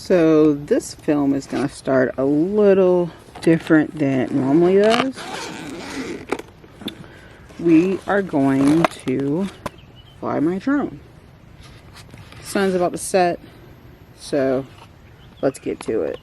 So this film is going to start a little different than it normally does. We are going to fly my drone. The sun's about to set, so let's get to it.